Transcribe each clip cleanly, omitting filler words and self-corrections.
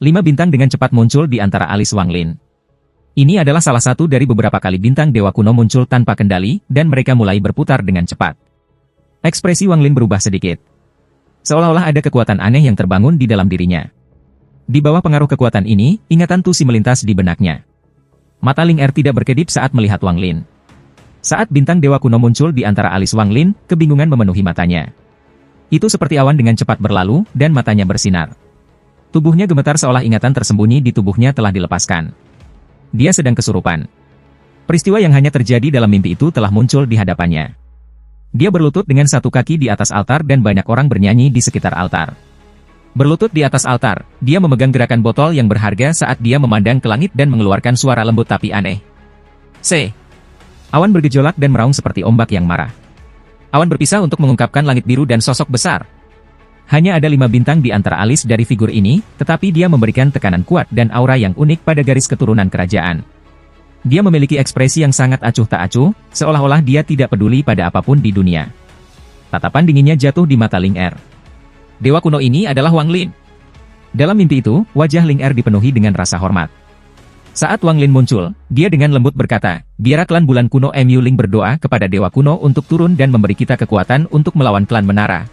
5 bintang dengan cepat muncul di antara alis Wang Lin. Ini adalah salah satu dari beberapa kali bintang dewa kuno muncul tanpa kendali, dan mereka mulai berputar dengan cepat. Ekspresi Wang Lin berubah sedikit. Seolah-olah ada kekuatan aneh yang terbangun di dalam dirinya. Di bawah pengaruh kekuatan ini, ingatan Tusi melintas di benaknya. Mata Ling Er tidak berkedip saat melihat Wang Lin. Saat bintang dewa kuno muncul di antara alis Wang Lin, kebingungan memenuhi matanya. Itu seperti awan dengan cepat berlalu, dan matanya bersinar. Tubuhnya gemetar seolah ingatan tersembunyi di tubuhnya telah dilepaskan. Dia sedang kesurupan. Peristiwa yang hanya terjadi dalam mimpi itu telah muncul di hadapannya. Dia berlutut dengan satu kaki di atas altar dan banyak orang bernyanyi di sekitar altar. Berlutut di atas altar, dia memegang gerakan botol yang berharga saat dia memandang ke langit dan mengeluarkan suara lembut tapi aneh. Awan bergejolak dan meraung seperti ombak yang marah. Awan berpisah untuk mengungkapkan langit biru dan sosok besar. Hanya ada 5 bintang di antara alis dari figur ini, tetapi dia memberikan tekanan kuat dan aura yang unik pada garis keturunan kerajaan. Dia memiliki ekspresi yang sangat acuh tak acuh, seolah-olah dia tidak peduli pada apapun di dunia. Tatapan dinginnya jatuh di mata Ling Er. Dewa kuno ini adalah Wang Lin. Dalam mimpi itu, wajah Ling Er dipenuhi dengan rasa hormat. Saat Wang Lin muncul, dia dengan lembut berkata, biarlah klan bulan kuno Mu Ling berdoa kepada dewa kuno untuk turun dan memberi kita kekuatan untuk melawan klan menara.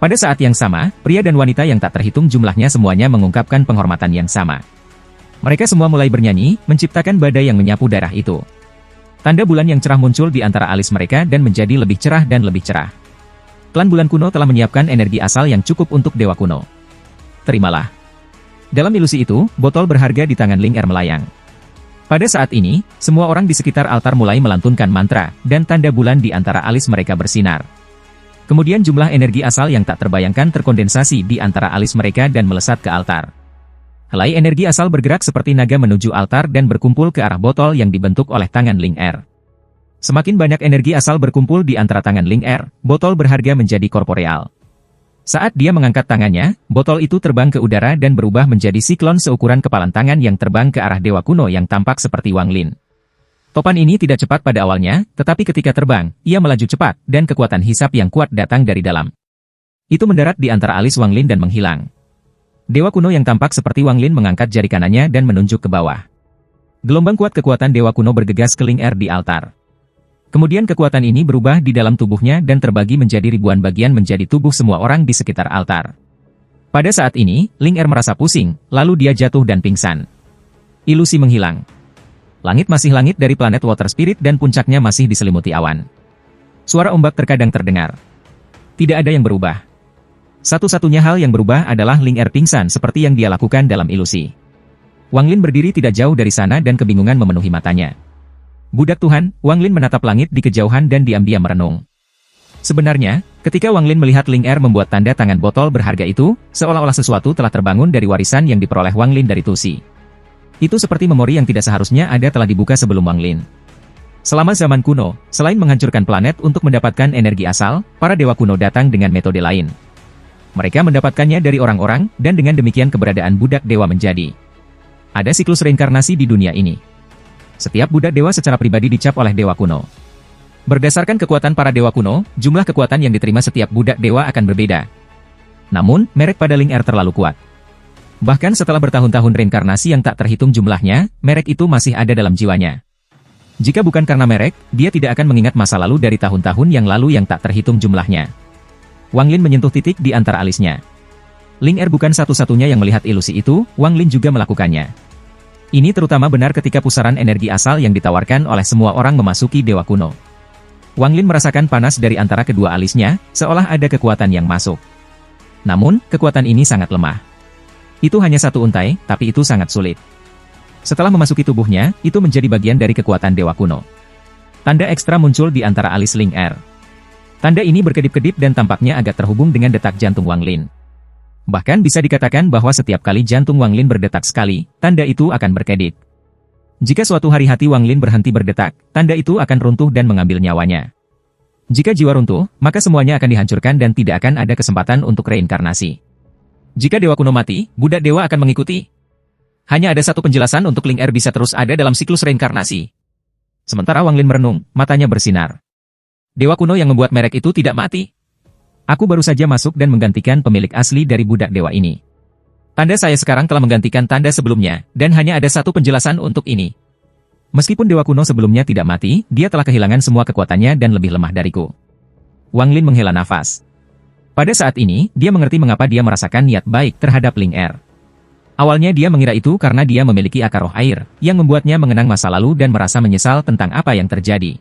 Pada saat yang sama, pria dan wanita yang tak terhitung jumlahnya semuanya mengungkapkan penghormatan yang sama. Mereka semua mulai bernyanyi, menciptakan badai yang menyapu darah itu. Tanda bulan yang cerah muncul di antara alis mereka dan menjadi lebih cerah dan lebih cerah. Klan bulan kuno telah menyiapkan energi asal yang cukup untuk dewa kuno. Terimalah. Dalam ilusi itu, botol berharga di tangan Ling Er melayang. Pada saat ini, semua orang di sekitar altar mulai melantunkan mantra, dan tanda bulan di antara alis mereka bersinar. Kemudian jumlah energi asal yang tak terbayangkan terkondensasi di antara alis mereka dan melesat ke altar. Helai energi asal bergerak seperti naga menuju altar dan berkumpul ke arah botol yang dibentuk oleh tangan Ling Er. Semakin banyak energi asal berkumpul di antara tangan Ling Er, botol berharga menjadi korporeal. Saat dia mengangkat tangannya, botol itu terbang ke udara dan berubah menjadi siklon seukuran kepalan tangan yang terbang ke arah dewa kuno yang tampak seperti Wang Lin. Topan ini tidak cepat pada awalnya, tetapi ketika terbang, ia melaju cepat, dan kekuatan hisap yang kuat datang dari dalam. Itu mendarat di antara alis Wang Lin dan menghilang. Dewa kuno yang tampak seperti Wang Lin mengangkat jari kanannya dan menunjuk ke bawah. Gelombang kuat kekuatan dewa kuno bergegas ke Ling Er di altar. Kemudian kekuatan ini berubah di dalam tubuhnya dan terbagi menjadi ribuan bagian menjadi tubuh semua orang di sekitar altar. Pada saat ini, Ling Er merasa pusing, lalu dia jatuh dan pingsan. Ilusi menghilang. Langit masih langit dari planet Water Spirit dan puncaknya masih diselimuti awan. Suara ombak terkadang terdengar. Tidak ada yang berubah. Satu-satunya hal yang berubah adalah Ling Er pingsan seperti yang dia lakukan dalam ilusi. Wang Lin berdiri tidak jauh dari sana dan kebingungan memenuhi matanya. Budak Tuhan, Wang Lin menatap langit di kejauhan dan diam-diam merenung. Sebenarnya, ketika Wang Lin melihat Ling Er membuat tanda tangan botol berharga itu, seolah-olah sesuatu telah terbangun dari warisan yang diperoleh Wang Lin dari Tusi. Itu seperti memori yang tidak seharusnya ada telah dibuka sebelum Wang Lin. Selama zaman kuno, selain menghancurkan planet untuk mendapatkan energi asal, para dewa kuno datang dengan metode lain. Mereka mendapatkannya dari orang-orang, dan dengan demikian keberadaan budak dewa menjadi. Ada siklus reinkarnasi di dunia ini. Setiap budak dewa secara pribadi dicap oleh dewa kuno. Berdasarkan kekuatan para dewa kuno, jumlah kekuatan yang diterima setiap budak dewa akan berbeda. Namun, merek pada Ling Er terlalu kuat. Bahkan setelah bertahun-tahun reinkarnasi yang tak terhitung jumlahnya, merek itu masih ada dalam jiwanya. Jika bukan karena merek, dia tidak akan mengingat masa lalu dari tahun-tahun yang lalu yang tak terhitung jumlahnya. Wang Lin menyentuh titik di antara alisnya. Ling Er bukan satu-satunya yang melihat ilusi itu, Wang Lin juga melakukannya. Ini terutama benar ketika pusaran energi asal yang ditawarkan oleh semua orang memasuki dewa kuno. Wang Lin merasakan panas dari antara kedua alisnya, seolah ada kekuatan yang masuk. Namun, kekuatan ini sangat lemah. Itu hanya satu untai, tapi itu sangat sulit. Setelah memasuki tubuhnya, itu menjadi bagian dari kekuatan dewa kuno. Tanda ekstra muncul di antara alis Ling Er. Tanda ini berkedip-kedip dan tampaknya agak terhubung dengan detak jantung Wang Lin. Bahkan bisa dikatakan bahwa setiap kali jantung Wang Lin berdetak sekali, tanda itu akan berkedip. Jika suatu hari hati Wang Lin berhenti berdetak, tanda itu akan runtuh dan mengambil nyawanya. Jika jiwa runtuh, maka semuanya akan dihancurkan dan tidak akan ada kesempatan untuk reinkarnasi. Jika dewa kuno mati, budak dewa akan mengikuti. Hanya ada satu penjelasan untuk Ling Er bisa terus ada dalam siklus reinkarnasi. Sementara Wang Lin merenung, matanya bersinar. Dewa kuno yang membuat merek itu tidak mati. Aku baru saja masuk dan menggantikan pemilik asli dari budak dewa ini. Tanda saya sekarang telah menggantikan tanda sebelumnya, dan hanya ada satu penjelasan untuk ini. Meskipun Dewa Kuno sebelumnya tidak mati, dia telah kehilangan semua kekuatannya dan lebih lemah dariku. Wang Lin menghela nafas. Pada saat ini, dia mengerti mengapa dia merasakan niat baik terhadap Ling Er. Awalnya dia mengira itu karena dia memiliki akar roh air, yang membuatnya mengenang masa lalu dan merasa menyesal tentang apa yang terjadi.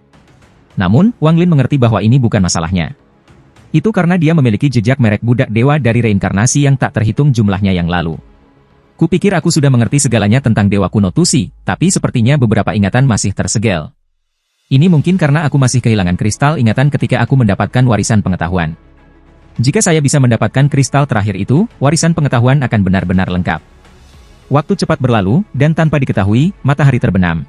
Namun, Wang Lin mengerti bahwa ini bukan masalahnya. Itu karena dia memiliki jejak merek budak dewa dari reinkarnasi yang tak terhitung jumlahnya yang lalu. Kupikir aku sudah mengerti segalanya tentang Dewa Kuno Tusi, tapi sepertinya beberapa ingatan masih tersegel. Ini mungkin karena aku masih kehilangan kristal ingatan ketika aku mendapatkan warisan pengetahuan. Jika saya bisa mendapatkan kristal terakhir itu, warisan pengetahuan akan benar-benar lengkap. Waktu cepat berlalu, dan tanpa diketahui, matahari terbenam.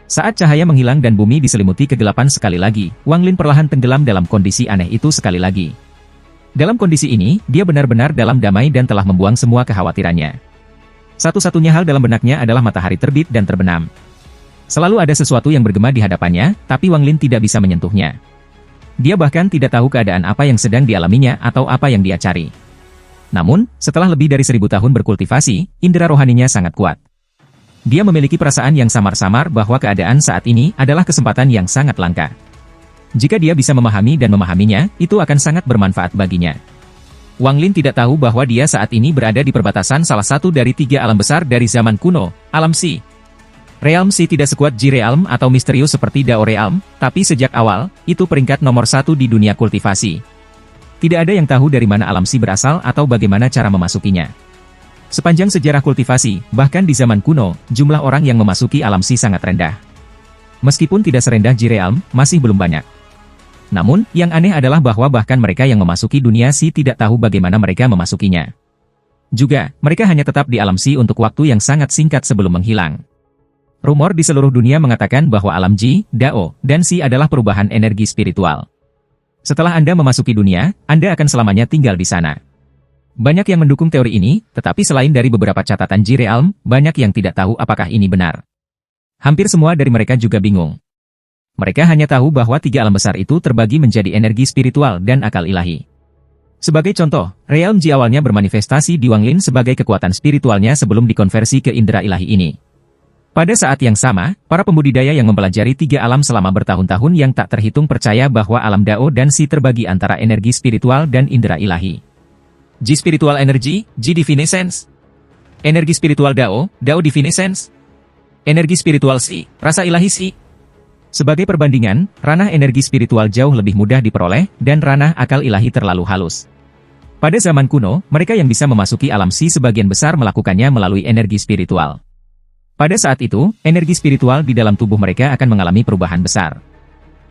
Saat cahaya menghilang dan bumi diselimuti kegelapan sekali lagi, Wang Lin perlahan tenggelam dalam kondisi aneh itu sekali lagi. Dalam kondisi ini, dia benar-benar dalam damai dan telah membuang semua kekhawatirannya. Satu-satunya hal dalam benaknya adalah matahari terbit dan terbenam. Selalu ada sesuatu yang bergema di hadapannya, tapi Wang Lin tidak bisa menyentuhnya. Dia bahkan tidak tahu keadaan apa yang sedang dialaminya atau apa yang dia cari. Namun, setelah lebih dari 1000 tahun berkultivasi, indera rohaninya sangat kuat. Dia memiliki perasaan yang samar-samar bahwa keadaan saat ini adalah kesempatan yang sangat langka. Jika dia bisa memahami dan memahaminya, itu akan sangat bermanfaat baginya. Wang Lin tidak tahu bahwa dia saat ini berada di perbatasan salah satu dari 3 alam besar dari zaman kuno, alam Si. Realm Si tidak sekuat Ji Realm atau misterius seperti Dao Realm, tapi sejak awal, itu peringkat nomor 1 di dunia kultivasi. Tidak ada yang tahu dari mana alam Si berasal atau bagaimana cara memasukinya. Sepanjang sejarah kultivasi, bahkan di zaman kuno, jumlah orang yang memasuki alam Si sangat rendah. Meskipun tidak serendah Ji Realm, masih belum banyak. Namun, yang aneh adalah bahwa bahkan mereka yang memasuki dunia Si tidak tahu bagaimana mereka memasukinya. Juga, mereka hanya tetap di alam Si untuk waktu yang sangat singkat sebelum menghilang. Rumor di seluruh dunia mengatakan bahwa alam Ji, Dao, dan Si adalah perubahan energi spiritual. Setelah Anda memasuki dunia, Anda akan selamanya tinggal di sana. Banyak yang mendukung teori ini, tetapi selain dari beberapa catatan Ji Realm, banyak yang tidak tahu apakah ini benar. Hampir semua dari mereka juga bingung. Mereka hanya tahu bahwa 3 alam besar itu terbagi menjadi energi spiritual dan akal ilahi. Sebagai contoh, Realm Ji awalnya bermanifestasi di Wang Lin sebagai kekuatan spiritualnya sebelum dikonversi ke indera ilahi ini. Pada saat yang sama, para pembudidaya yang mempelajari 3 alam selama bertahun-tahun yang tak terhitung percaya bahwa alam Dao dan Si terbagi antara energi spiritual dan indera ilahi. Ji Spiritual Energy, Ji Divine Sense. Energi spiritual Dao, Dao Divine Sense. Energi spiritual Si, rasa ilahi Si. Sebagai perbandingan, ranah energi spiritual jauh lebih mudah diperoleh, dan ranah akal ilahi terlalu halus. Pada zaman kuno, mereka yang bisa memasuki alam Si sebagian besar melakukannya melalui energi spiritual. Pada saat itu, energi spiritual di dalam tubuh mereka akan mengalami perubahan besar.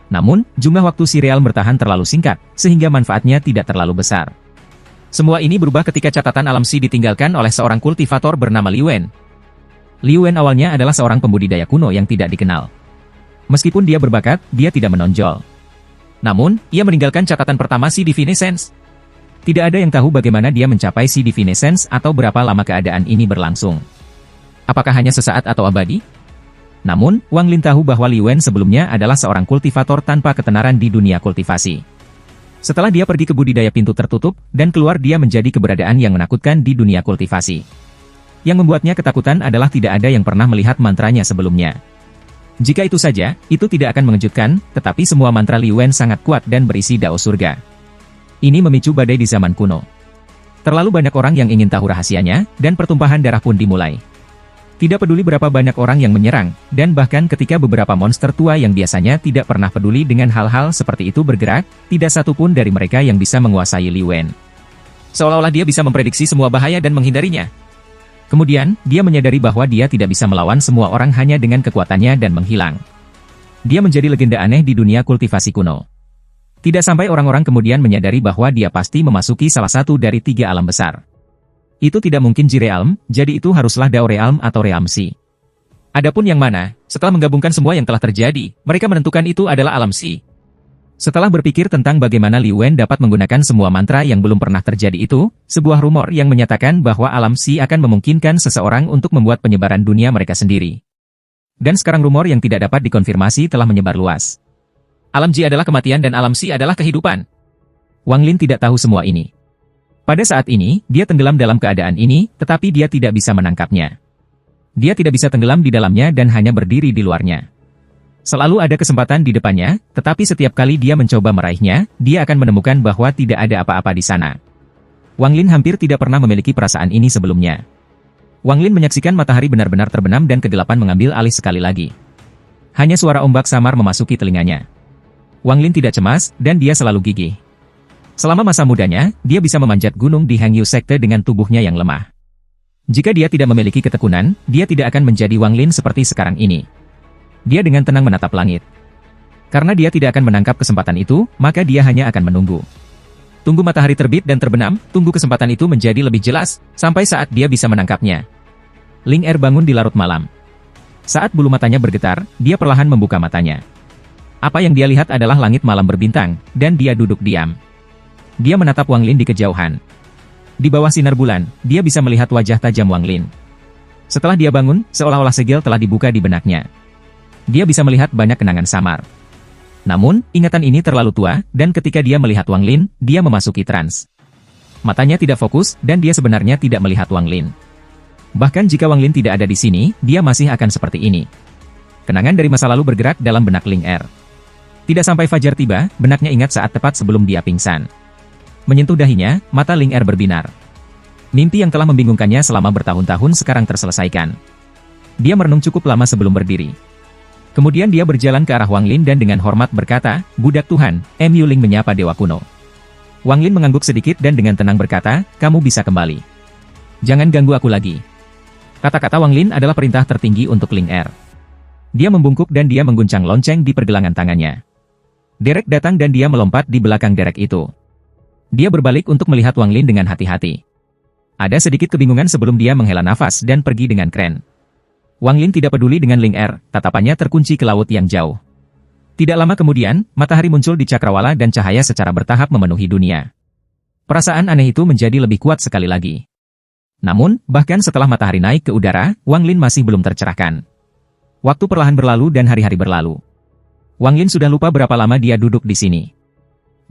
Namun, jumlah waktu Si Realm bertahan terlalu singkat, sehingga manfaatnya tidak terlalu besar. Semua ini berubah ketika catatan alam Si ditinggalkan oleh seorang kultivator bernama Li Wen. Li Wen awalnya adalah seorang pembudidaya kuno yang tidak dikenal. Meskipun dia berbakat, dia tidak menonjol. Namun, ia meninggalkan catatan pertama Si Divine Sense. Tidak ada yang tahu bagaimana dia mencapai Si Divine Sense atau berapa lama keadaan ini berlangsung. Apakah hanya sesaat atau abadi? Namun, Wang Lin tahu bahwa Li Wen sebelumnya adalah seorang kultivator tanpa ketenaran di dunia kultivasi. Setelah dia pergi ke budidaya pintu tertutup, dan keluar dia menjadi keberadaan yang menakutkan di dunia kultivasi. Yang membuatnya ketakutan adalah tidak ada yang pernah melihat mantranya sebelumnya. Jika itu saja, itu tidak akan mengejutkan, tetapi semua mantra Li Wen sangat kuat dan berisi dao surga. Ini memicu badai di zaman kuno. Terlalu banyak orang yang ingin tahu rahasianya, dan pertumpahan darah pun dimulai. Tidak peduli berapa banyak orang yang menyerang, dan bahkan ketika beberapa monster tua yang biasanya tidak pernah peduli dengan hal-hal seperti itu bergerak, tidak satu pun dari mereka yang bisa menguasai Li Wen. Seolah-olah dia bisa memprediksi semua bahaya dan menghindarinya. Kemudian, dia menyadari bahwa dia tidak bisa melawan semua orang hanya dengan kekuatannya dan menghilang. Dia menjadi legenda aneh di dunia kultivasi kuno. Tidak sampai orang-orang kemudian menyadari bahwa dia pasti memasuki salah satu dari 3 alam besar. Itu tidak mungkin Ji Realm, jadi itu haruslah Dao Realm atau Realm Si. Adapun yang mana, setelah menggabungkan semua yang telah terjadi, mereka menentukan itu adalah alam Si. Setelah berpikir tentang bagaimana Li Wen dapat menggunakan semua mantra yang belum pernah terjadi itu, sebuah rumor yang menyatakan bahwa alam Si akan memungkinkan seseorang untuk membuat penyebaran dunia mereka sendiri. Dan sekarang rumor yang tidak dapat dikonfirmasi telah menyebar luas. Alam Ji adalah kematian dan alam Si adalah kehidupan. Wang Lin tidak tahu semua ini. Pada saat ini, dia tenggelam dalam keadaan ini, tetapi dia tidak bisa menangkapnya. Dia tidak bisa tenggelam di dalamnya dan hanya berdiri di luarnya. Selalu ada kesempatan di depannya, tetapi setiap kali dia mencoba meraihnya, dia akan menemukan bahwa tidak ada apa-apa di sana. Wang Lin hampir tidak pernah memiliki perasaan ini sebelumnya. Wang Lin menyaksikan matahari benar-benar terbenam dan kegelapan mengambil alih sekali lagi. Hanya suara ombak samar memasuki telinganya. Wang Lin tidak cemas, dan dia selalu gigih. Selama masa mudanya, dia bisa memanjat gunung di Hangyu Sekte dengan tubuhnya yang lemah. Jika dia tidak memiliki ketekunan, dia tidak akan menjadi Wang Lin seperti sekarang ini. Dia dengan tenang menatap langit. Karena dia tidak akan menangkap kesempatan itu, maka dia hanya akan menunggu. Tunggu matahari terbit dan terbenam, tunggu kesempatan itu menjadi lebih jelas, sampai saat dia bisa menangkapnya. Ling Er bangun di larut malam. Saat bulu matanya bergetar, dia perlahan membuka matanya. Apa yang dia lihat adalah langit malam berbintang, dan dia duduk diam. Dia menatap Wang Lin di kejauhan. Di bawah sinar bulan, dia bisa melihat wajah tajam Wang Lin. Setelah dia bangun, seolah-olah segel telah dibuka di benaknya. Dia bisa melihat banyak kenangan samar. Namun, ingatan ini terlalu tua, dan ketika dia melihat Wang Lin, dia memasuki trans. Matanya tidak fokus, dan dia sebenarnya tidak melihat Wang Lin. Bahkan jika Wang Lin tidak ada di sini, dia masih akan seperti ini. Kenangan dari masa lalu bergerak dalam benak Ling Er. Tidak sampai fajar tiba, benaknya ingat saat tepat sebelum dia pingsan. Menyentuh dahinya, mata Ling Er berbinar. Mimpi yang telah membingungkannya selama bertahun-tahun sekarang terselesaikan. Dia merenung cukup lama sebelum berdiri. Kemudian dia berjalan ke arah Wang Lin dan dengan hormat berkata, "Budak Tuhan," Mu Ling menyapa Dewa Kuno. Wang Lin mengangguk sedikit dan dengan tenang berkata, "Kamu bisa kembali. Jangan ganggu aku lagi." Kata-kata Wang Lin adalah perintah tertinggi untuk Ling Er. Dia membungkuk dan dia mengguncang lonceng di pergelangan tangannya. Derek datang dan dia melompat di belakang Derek itu. Dia berbalik untuk melihat Wang Lin dengan hati-hati. Ada sedikit kebingungan sebelum dia menghela nafas dan pergi dengan keren. Wang Lin tidak peduli dengan Ling Er, tatapannya terkunci ke laut yang jauh. Tidak lama kemudian, matahari muncul di cakrawala dan cahaya secara bertahap memenuhi dunia. Perasaan aneh itu menjadi lebih kuat sekali lagi. Namun, bahkan setelah matahari naik ke udara, Wang Lin masih belum tercerahkan. Waktu perlahan berlalu dan hari-hari berlalu. Wang Lin sudah lupa berapa lama dia duduk di sini.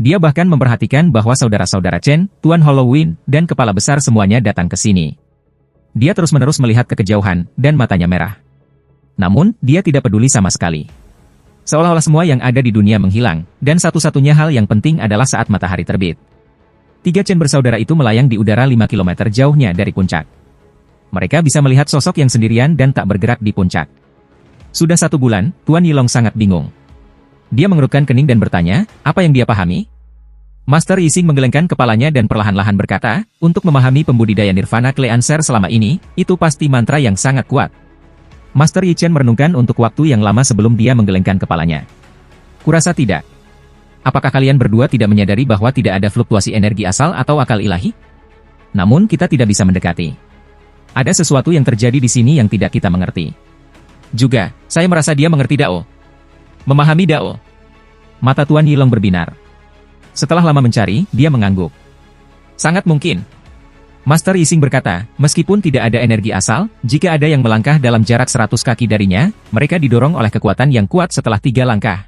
Dia bahkan memperhatikan bahwa saudara-saudara Chen, Tuan Halloween, dan kepala besar semuanya datang ke sini. Dia terus-menerus melihat ke kejauhan, dan matanya merah. Namun, dia tidak peduli sama sekali. Seolah-olah semua yang ada di dunia menghilang, dan satu-satunya hal yang penting adalah saat matahari terbit. 3 Chen bersaudara itu melayang di udara 5 km jauhnya dari puncak. Mereka bisa melihat sosok yang sendirian dan tak bergerak di puncak. Sudah 1 bulan, Tuan Yilong sangat bingung. Dia mengerutkan kening dan bertanya, apa yang dia pahami? Master Yixing menggelengkan kepalanya dan perlahan-lahan berkata, untuk memahami pembudidaya nirvana Kleanser selama ini, itu pasti mantra yang sangat kuat. Master Yi Chen merenungkan untuk waktu yang lama sebelum dia menggelengkan kepalanya. Kurasa tidak. Apakah kalian berdua tidak menyadari bahwa tidak ada fluktuasi energi asal atau akal ilahi? Namun kita tidak bisa mendekati. Ada sesuatu yang terjadi di sini yang tidak kita mengerti. Juga, saya merasa dia mengerti Dao. Memahami Dao. Mata Tuan Yilong berbinar. Setelah lama mencari, dia mengangguk. Sangat mungkin. Master Yixing berkata, meskipun tidak ada energi asal, jika ada yang melangkah dalam jarak 100 kaki darinya, mereka didorong oleh kekuatan yang kuat setelah 3 langkah.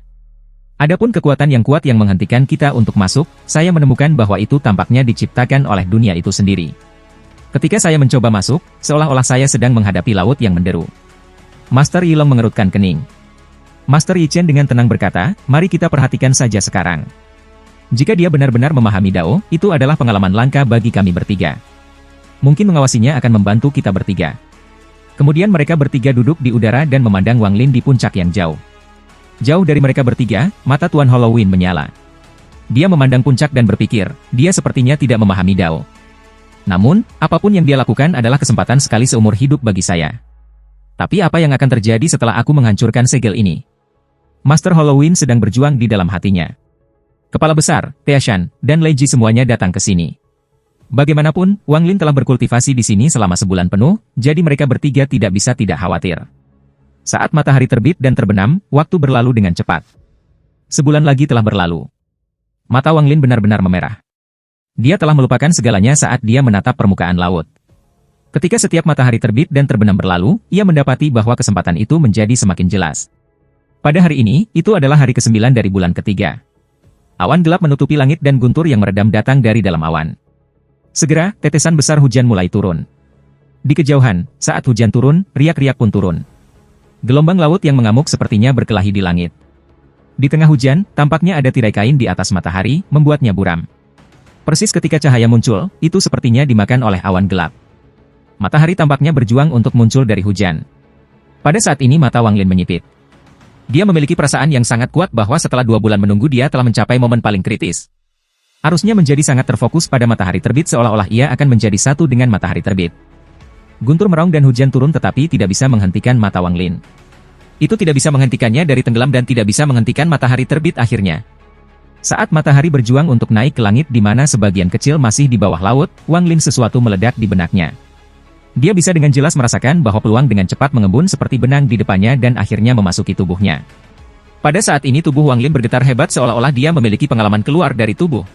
Adapun kekuatan yang kuat yang menghentikan kita untuk masuk, saya menemukan bahwa itu tampaknya diciptakan oleh dunia itu sendiri. Ketika saya mencoba masuk, seolah-olah saya sedang menghadapi laut yang menderu. Master Yilong mengerutkan kening. Master Yi Chen dengan tenang berkata, mari kita perhatikan saja sekarang. Jika dia benar-benar memahami Dao, itu adalah pengalaman langka bagi kami bertiga. Mungkin mengawasinya akan membantu kita bertiga. Kemudian mereka bertiga duduk di udara dan memandang Wang Lin di puncak yang jauh. Jauh dari mereka bertiga, mata Tuan Halloween menyala. Dia memandang puncak dan berpikir, dia sepertinya tidak memahami Dao. Namun, apapun yang dia lakukan adalah kesempatan sekali seumur hidup bagi saya. Tapi apa yang akan terjadi setelah aku menghancurkan segel ini? Master Halloween sedang berjuang di dalam hatinya. Kepala besar, Tiashan, dan Lei Ji semuanya datang ke sini. Bagaimanapun, Wang Lin telah berkultivasi di sini selama sebulan penuh, jadi mereka bertiga tidak bisa tidak khawatir. Saat matahari terbit dan terbenam, waktu berlalu dengan cepat. Sebulan lagi telah berlalu. Mata Wang Lin benar-benar memerah. Dia telah melupakan segalanya saat dia menatap permukaan laut. Ketika setiap matahari terbit dan terbenam berlalu, ia mendapati bahwa kesempatan itu menjadi semakin jelas. Pada hari ini, itu adalah hari ke-9 dari bulan ketiga. Awan gelap menutupi langit dan guntur yang meredam datang dari dalam awan. Segera, tetesan besar hujan mulai turun. Di kejauhan, saat hujan turun, riak-riak pun turun. Gelombang laut yang mengamuk sepertinya berkelahi di langit. Di tengah hujan, tampaknya ada tirai kain di atas matahari, membuatnya buram. Persis ketika cahaya muncul, itu sepertinya dimakan oleh awan gelap. Matahari tampaknya berjuang untuk muncul dari hujan. Pada saat ini mata Wang Lin menyipit. Dia memiliki perasaan yang sangat kuat bahwa setelah 2 bulan menunggu dia telah mencapai momen paling kritis. Arusnya menjadi sangat terfokus pada matahari terbit seolah-olah ia akan menjadi satu dengan matahari terbit. Guntur meraung dan hujan turun tetapi tidak bisa menghentikan mata Wang Lin. Itu tidak bisa menghentikannya dari tenggelam dan tidak bisa menghentikan matahari terbit akhirnya. Saat matahari berjuang untuk naik ke langit di mana sebagian kecil masih di bawah laut, Wang Lin sesuatu meledak di benaknya. Dia bisa dengan jelas merasakan bahwa peluang dengan cepat mengembun seperti benang di depannya dan akhirnya memasuki tubuhnya. Pada saat ini tubuh Wang Lin bergetar hebat seolah-olah dia memiliki pengalaman keluar dari tubuh.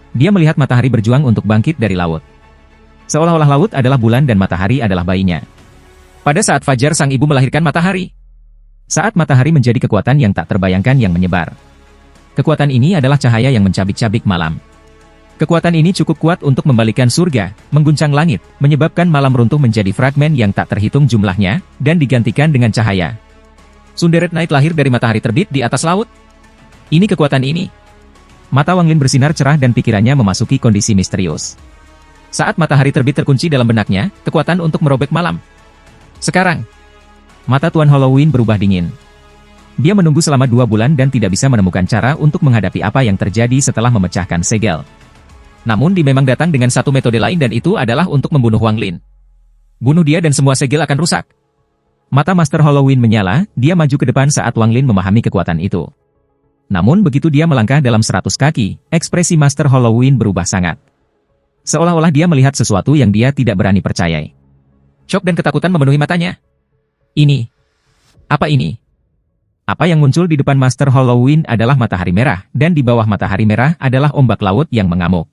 Dia melihat matahari berjuang untuk bangkit dari laut. Seolah-olah laut adalah bulan dan matahari adalah bayinya. Pada saat fajar sang ibu melahirkan matahari. Saat matahari menjadi kekuatan yang tak terbayangkan yang menyebar. Kekuatan ini adalah cahaya yang mencabik-cabik malam. Kekuatan ini cukup kuat untuk membalikan surga, mengguncang langit, menyebabkan malam runtuh menjadi fragmen yang tak terhitung jumlahnya, dan digantikan dengan cahaya. Sunderet Night lahir dari matahari terbit di atas laut. Ini kekuatan ini. Mata Wang Lin bersinar cerah dan pikirannya memasuki kondisi misterius. Saat matahari terbit terkunci dalam benaknya, kekuatan untuk merobek malam. Sekarang, mata Tuan Halloween berubah dingin. Dia menunggu selama 2 bulan dan tidak bisa menemukan cara untuk menghadapi apa yang terjadi setelah memecahkan segel. Namun dia memang datang dengan satu metode lain dan itu adalah untuk membunuh Wang Lin. Bunuh dia dan semua segel akan rusak. Mata Master Halloween menyala, dia maju ke depan saat Wang Lin memahami kekuatan itu. Namun begitu dia melangkah dalam 100 kaki, ekspresi Master Halloween berubah sangat. Seolah-olah dia melihat sesuatu yang dia tidak berani percayai. Syok dan ketakutan memenuhi matanya. Ini. Apa ini? Apa yang muncul di depan Master Halloween adalah matahari merah, dan di bawah matahari merah adalah ombak laut yang mengamuk.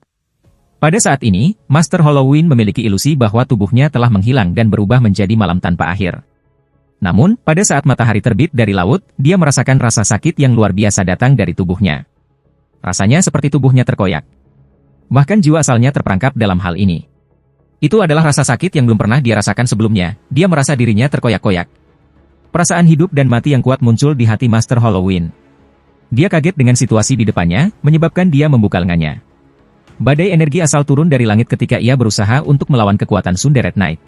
Pada saat ini, Master Halloween memiliki ilusi bahwa tubuhnya telah menghilang dan berubah menjadi malam tanpa akhir. Namun, pada saat matahari terbit dari laut, dia merasakan rasa sakit yang luar biasa datang dari tubuhnya. Rasanya seperti tubuhnya terkoyak. Bahkan jiwa asalnya terperangkap dalam hal ini. Itu adalah rasa sakit yang belum pernah dia rasakan sebelumnya, dia merasa dirinya terkoyak-koyak. Perasaan hidup dan mati yang kuat muncul di hati Master Halloween. Dia kaget dengan situasi di depannya, menyebabkan dia membuka lengannya. Badai energi asal turun dari langit ketika ia berusaha untuk melawan kekuatan Sunderet Night.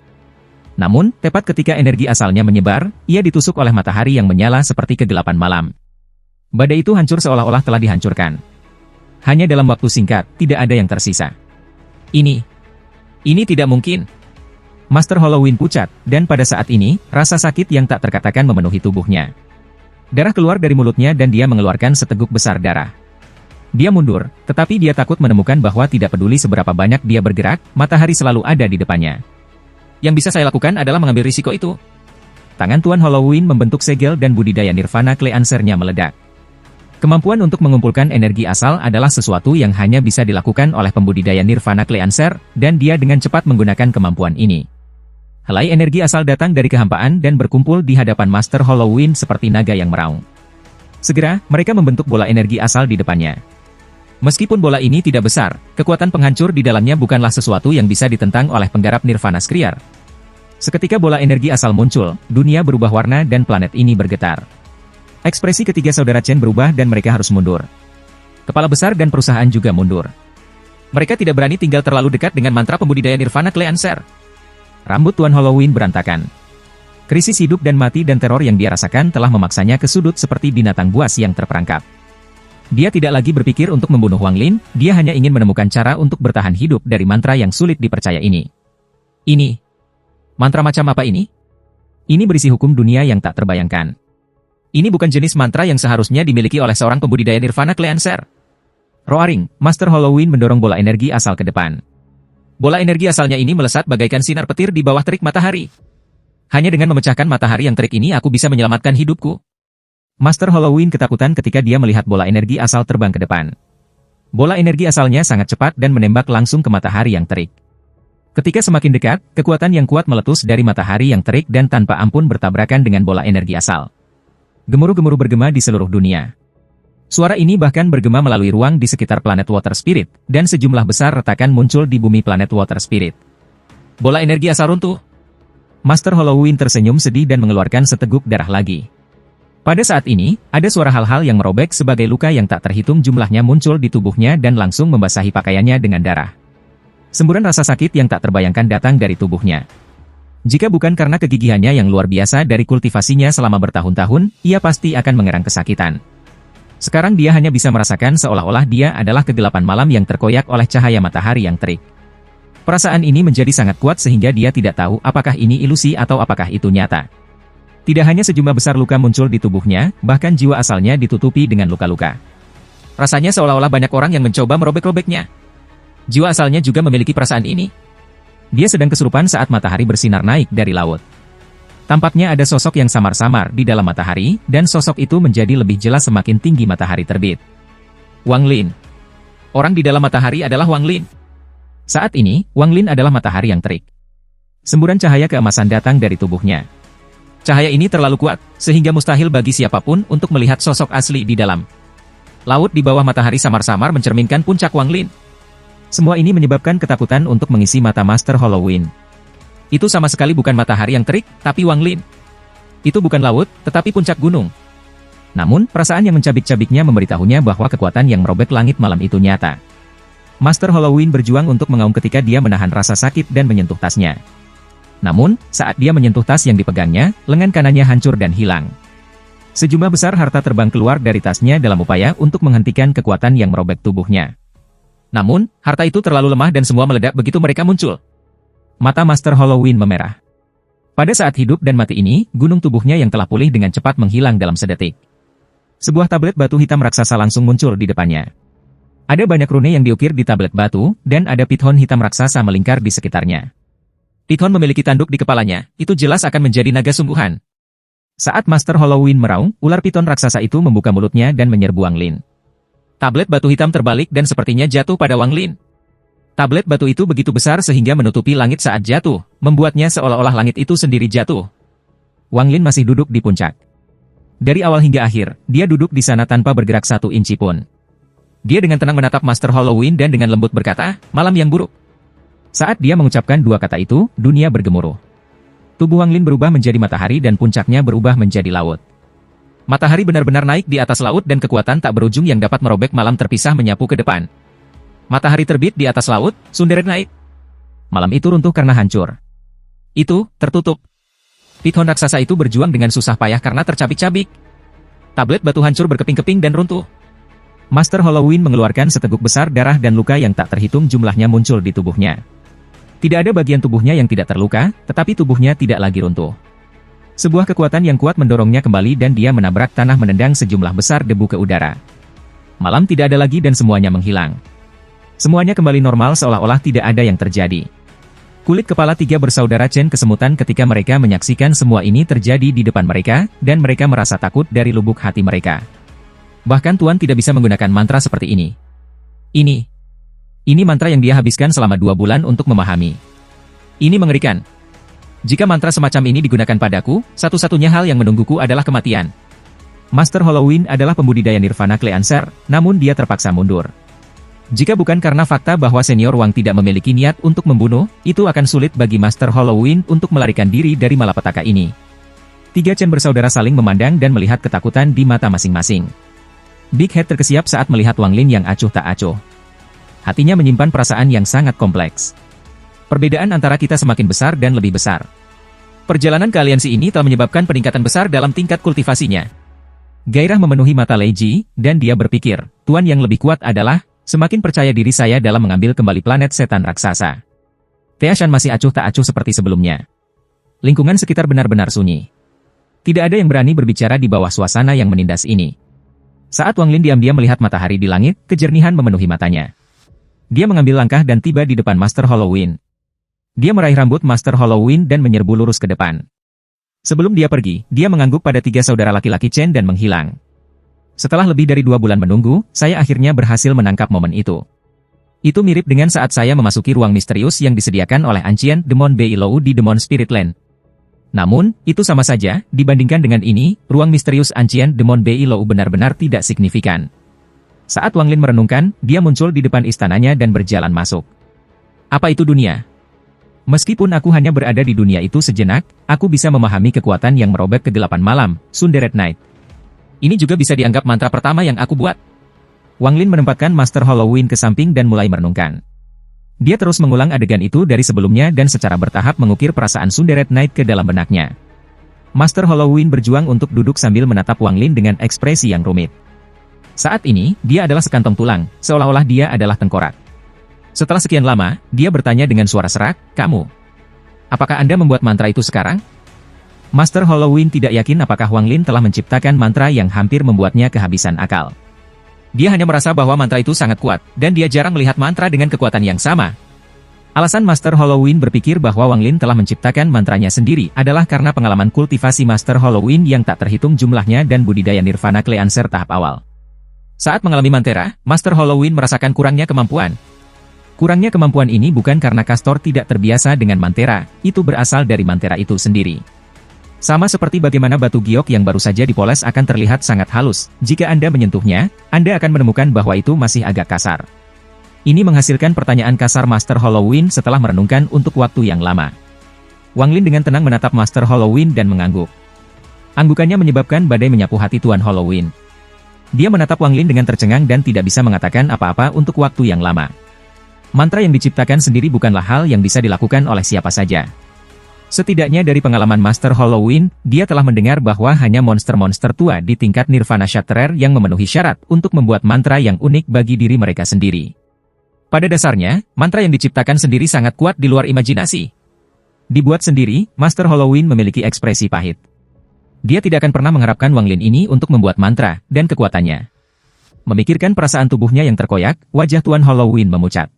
Namun, tepat ketika energi asalnya menyebar, ia ditusuk oleh matahari yang menyala seperti kegelapan malam. Badai itu hancur seolah-olah telah dihancurkan. Hanya dalam waktu singkat, tidak ada yang tersisa. Ini tidak mungkin. Master Halloween pucat, dan pada saat ini, rasa sakit yang tak terkatakan memenuhi tubuhnya. Darah keluar dari mulutnya dan dia mengeluarkan seteguk besar darah. Dia mundur, tetapi dia takut menemukan bahwa tidak peduli seberapa banyak dia bergerak, matahari selalu ada di depannya. Yang bisa saya lakukan adalah mengambil risiko itu. Tangan Tuan Halloween membentuk segel dan budidaya Nirvana Cleanser-nya meledak. Kemampuan untuk mengumpulkan energi asal adalah sesuatu yang hanya bisa dilakukan oleh pembudidaya Nirvana Cleanser, dan dia dengan cepat menggunakan kemampuan ini. Helai energi asal datang dari kehampaan dan berkumpul di hadapan Master Halloween seperti naga yang meraung. Segera, mereka membentuk bola energi asal di depannya. Meskipun bola ini tidak besar, kekuatan penghancur di dalamnya bukanlah sesuatu yang bisa ditentang oleh penggarap Nirvana Skriar. Seketika bola energi asal muncul, dunia berubah warna dan planet ini bergetar. Ekspresi ketiga saudara Chen berubah dan mereka harus mundur. Kepala besar dan perusahaan juga mundur. Mereka tidak berani tinggal terlalu dekat dengan mantra pembudidaya Nirvana Cleanser. Rambut Tuan Halloween berantakan. Krisis hidup dan mati dan teror yang dia rasakan telah memaksanya ke sudut seperti binatang buas yang terperangkap. Dia tidak lagi berpikir untuk membunuh Wang Lin, dia hanya ingin menemukan cara untuk bertahan hidup dari mantra yang sulit dipercaya ini. Ini. Mantra macam apa ini? Ini berisi hukum dunia yang tak terbayangkan. Ini bukan jenis mantra yang seharusnya dimiliki oleh seorang pembudidaya Nirvana Cleanser. Roaring, Master Halloween mendorong bola energi asal ke depan. Bola energi asalnya ini melesat bagaikan sinar petir di bawah terik matahari. Hanya dengan memecahkan matahari yang terik ini aku bisa menyelamatkan hidupku. Master Halloween ketakutan ketika dia melihat bola energi asal terbang ke depan. Bola energi asalnya sangat cepat dan menembak langsung ke matahari yang terik. Ketika semakin dekat, kekuatan yang kuat meletus dari matahari yang terik dan tanpa ampun bertabrakan dengan bola energi asal. Gemuruh-gemuruh bergema di seluruh dunia. Suara ini bahkan bergema melalui ruang di sekitar planet Water Spirit, dan sejumlah besar retakan muncul di bumi planet Water Spirit. Bola energi asal runtuh. Master Halloween tersenyum sedih dan mengeluarkan seteguk darah lagi. Pada saat ini, ada suara hal-hal yang merobek sebagai luka yang tak terhitung jumlahnya muncul di tubuhnya dan langsung membasahi pakaiannya dengan darah. Semburan rasa sakit yang tak terbayangkan datang dari tubuhnya. Jika bukan karena kegigihannya yang luar biasa dari kultivasinya selama bertahun-tahun, ia pasti akan mengerang kesakitan. Sekarang dia hanya bisa merasakan seolah-olah dia adalah kegelapan malam yang terkoyak oleh cahaya matahari yang terik. Perasaan ini menjadi sangat kuat sehingga dia tidak tahu apakah ini ilusi atau apakah itu nyata. Tidak hanya sejumlah besar luka muncul di tubuhnya, bahkan jiwa asalnya ditutupi dengan luka-luka. Rasanya seolah-olah banyak orang yang mencoba merobek-robeknya. Jiwa asalnya juga memiliki perasaan ini. Dia sedang kesurupan saat matahari bersinar naik dari laut. Tampaknya ada sosok yang samar-samar di dalam matahari, dan sosok itu menjadi lebih jelas semakin tinggi matahari terbit. Wang Lin. Orang di dalam matahari adalah Wang Lin. Saat ini, Wang Lin adalah matahari yang terik. Semburan cahaya keemasan datang dari tubuhnya. Cahaya ini terlalu kuat, sehingga mustahil bagi siapapun untuk melihat sosok asli di dalam. Laut di bawah matahari samar-samar mencerminkan puncak Wang Lin. Semua ini menyebabkan ketakutan untuk mengisi mata Master Halloween. Itu sama sekali bukan matahari yang terik, tapi Wang Lin. Itu bukan laut, tetapi puncak gunung. Namun, perasaan yang mencabik-cabiknya memberitahunya bahwa kekuatan yang merobek langit malam itu nyata. Master Halloween berjuang untuk mengaum ketika dia menahan rasa sakit dan menyentuh tasnya. Namun, saat dia menyentuh tas yang dipegangnya, lengan kanannya hancur dan hilang. Sejumlah besar harta terbang keluar dari tasnya dalam upaya untuk menghentikan kekuatan yang merobek tubuhnya. Namun, harta itu terlalu lemah dan semua meledak begitu mereka muncul. Mata Master Halloween memerah. Pada saat hidup dan mati ini, gunung tubuhnya yang telah pulih dengan cepat menghilang dalam sedetik. Sebuah tablet batu hitam raksasa langsung muncul di depannya. Ada banyak rune yang diukir di tablet batu, dan ada pithon hitam raksasa melingkar di sekitarnya. Pithon memiliki tanduk di kepalanya, itu jelas akan menjadi naga sungguhan. Saat Master Halloween meraung, ular pithon raksasa itu membuka mulutnya dan menyerbu Wang Lin. Tablet batu hitam terbalik dan sepertinya jatuh pada Wang Lin. Tablet batu itu begitu besar sehingga menutupi langit saat jatuh, membuatnya seolah-olah langit itu sendiri jatuh. Wang Lin masih duduk di puncak. Dari awal hingga akhir, dia duduk di sana tanpa bergerak satu inci pun. Dia dengan tenang menatap Master Halloween dan dengan lembut berkata, "Malam yang buruk." Saat dia mengucapkan dua kata itu, dunia bergemuruh. Tubuh Wang Lin berubah menjadi matahari dan puncaknya berubah menjadi laut. Matahari benar-benar naik di atas laut dan kekuatan tak berujung yang dapat merobek malam terpisah menyapu ke depan. Matahari terbit di atas laut, sunderet naik. Malam itu runtuh karena hancur. Itu, tertutup. Pithon raksasa itu berjuang dengan susah payah karena tercabik-cabik. Tablet batu hancur berkeping-keping dan runtuh. Master Halloween mengeluarkan seteguk besar darah dan luka yang tak terhitung jumlahnya muncul di tubuhnya. Tidak ada bagian tubuhnya yang tidak terluka, tetapi tubuhnya tidak lagi runtuh. Sebuah kekuatan yang kuat mendorongnya kembali dan dia menabrak tanah menendang sejumlah besar debu ke udara. Malam tidak ada lagi dan semuanya menghilang. Semuanya kembali normal seolah-olah tidak ada yang terjadi. Kulit kepala tiga bersaudara Chen kesemutan ketika mereka menyaksikan semua ini terjadi di depan mereka, dan mereka merasa takut dari lubuk hati mereka. Bahkan Tuan tidak bisa menggunakan mantra seperti ini. Ini mantra yang dia habiskan selama 2 bulan untuk memahami. Ini mengerikan. Jika mantra semacam ini digunakan padaku, satu-satunya hal yang menungguku adalah kematian. Master Halloween adalah pembudidaya Nirvana Cleanser, namun dia terpaksa mundur. Jika bukan karena fakta bahwa senior Wang tidak memiliki niat untuk membunuh, itu akan sulit bagi Master Halloween untuk melarikan diri dari malapetaka ini. Tiga Chen bersaudara saling memandang dan melihat ketakutan di mata masing-masing. Big Head terkesiap saat melihat Wang Lin yang acuh tak acuh. Hatinya menyimpan perasaan yang sangat kompleks. Perbedaan antara kita semakin besar dan lebih besar. Perjalanan ke aliansi ini telah menyebabkan peningkatan besar dalam tingkat kultivasinya. Gairah memenuhi mata Lei Ji, dan dia berpikir, Tuan yang lebih kuat adalah semakin percaya diri saya dalam mengambil kembali planet setan raksasa. Teashan masih acuh tak acuh seperti sebelumnya. Lingkungan sekitar benar-benar sunyi. Tidak ada yang berani berbicara di bawah suasana yang menindas ini. Saat Wang Lin diam-diam melihat matahari di langit, kejernihan memenuhi matanya. Dia mengambil langkah dan tiba di depan Master Halloween. Dia meraih rambut Master Halloween dan menyerbu lurus ke depan. Sebelum dia pergi, dia mengangguk pada tiga saudara laki-laki Chen dan menghilang. Setelah lebih dari 2 bulan menunggu, saya akhirnya berhasil menangkap momen itu. Itu mirip dengan saat saya memasuki ruang misterius yang disediakan oleh Ancient Demon Beilou di Demon Spirit Land. Namun, itu sama saja, dibandingkan dengan ini, ruang misterius Ancient Demon Beilou benar-benar tidak signifikan. Saat Wang Lin merenungkan, dia muncul di depan istananya dan berjalan masuk. Apa itu dunia? Meskipun aku hanya berada di dunia itu sejenak, aku bisa memahami kekuatan yang merobek kegelapan malam, Sunderet Night. Ini juga bisa dianggap mantra pertama yang aku buat. Wang Lin menempatkan Master Halloween ke samping dan mulai merenungkan. Dia terus mengulang adegan itu dari sebelumnya dan secara bertahap mengukir perasaan Sunderet Night ke dalam benaknya. Master Halloween berjuang untuk duduk sambil menatap Wang Lin dengan ekspresi yang rumit. Saat ini, dia adalah sekantong tulang, seolah-olah dia adalah tengkorak. Setelah sekian lama, dia bertanya dengan suara serak, "Kamu, apakah Anda membuat mantra itu sekarang?" Master Halloween tidak yakin apakah Wang Lin telah menciptakan mantra yang hampir membuatnya kehabisan akal. Dia hanya merasa bahwa mantra itu sangat kuat, dan dia jarang melihat mantra dengan kekuatan yang sama. Alasan Master Halloween berpikir bahwa Wang Lin telah menciptakan mantranya sendiri adalah karena pengalaman kultivasi Master Halloween yang tak terhitung jumlahnya dan budidaya Nirvana Cleanser tahap awal. Saat mengalami mantra, Master Halloween merasakan kurangnya kemampuan. Kurangnya kemampuan ini bukan karena Castor tidak terbiasa dengan mantra, itu berasal dari mantra itu sendiri. Sama seperti bagaimana batu giok yang baru saja dipoles akan terlihat sangat halus, jika Anda menyentuhnya, Anda akan menemukan bahwa itu masih agak kasar. Ini menghasilkan pertanyaan kasar Master Halloween setelah merenungkan untuk waktu yang lama. Wang Lin dengan tenang menatap Master Halloween dan mengangguk. Anggukannya menyebabkan badai menyapu hati Tuan Halloween. Dia menatap Wang Lin dengan tercengang dan tidak bisa mengatakan apa-apa untuk waktu yang lama. Mantra yang diciptakan sendiri bukanlah hal yang bisa dilakukan oleh siapa saja. Setidaknya dari pengalaman Master Halloween, dia telah mendengar bahwa hanya monster-monster tua di tingkat Nirvana Shatterer yang memenuhi syarat untuk membuat mantra yang unik bagi diri mereka sendiri. Pada dasarnya, mantra yang diciptakan sendiri sangat kuat di luar imajinasi. Dibuat sendiri, Master Halloween memiliki ekspresi pahit. Dia tidak akan pernah mengharapkan Wang Lin ini untuk membuat mantra dan kekuatannya. Memikirkan perasaan tubuhnya yang terkoyak, wajah Tuan Halloween memucat.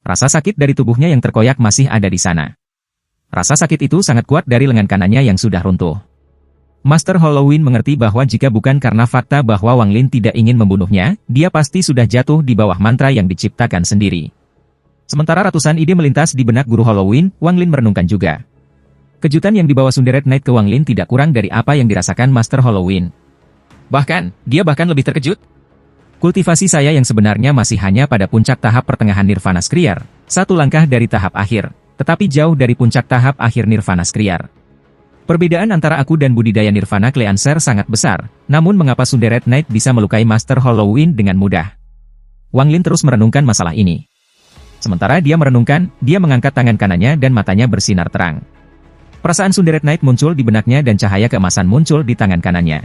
Rasa sakit dari tubuhnya yang terkoyak masih ada di sana. Rasa sakit itu sangat kuat dari lengan kanannya yang sudah runtuh. Master Halloween mengerti bahwa jika bukan karena fakta bahwa Wang Lin tidak ingin membunuhnya, dia pasti sudah jatuh di bawah mantra yang diciptakan sendiri. Sementara ratusan ide melintas di benak Guru Halloween, Wang Lin merenungkan juga. Kejutan yang dibawa Sunderet Night ke Wang Lin tidak kurang dari apa yang dirasakan Master Halloween. Bahkan, dia lebih terkejut. Kultivasi saya yang sebenarnya masih hanya pada puncak tahap pertengahan Nirvana Skriar, satu langkah dari tahap akhir, tetapi jauh dari puncak tahap akhir Nirvana Skriar. Perbedaan antara aku dan budidaya Nirvana Cleanser sangat besar, namun mengapa Sunderet Night bisa melukai Master Halloween dengan mudah? Wang Lin terus merenungkan masalah ini. Sementara dia merenungkan, dia mengangkat tangan kanannya dan matanya bersinar terang. Perasaan Sunderet Night muncul di benaknya dan cahaya keemasan muncul di tangan kanannya.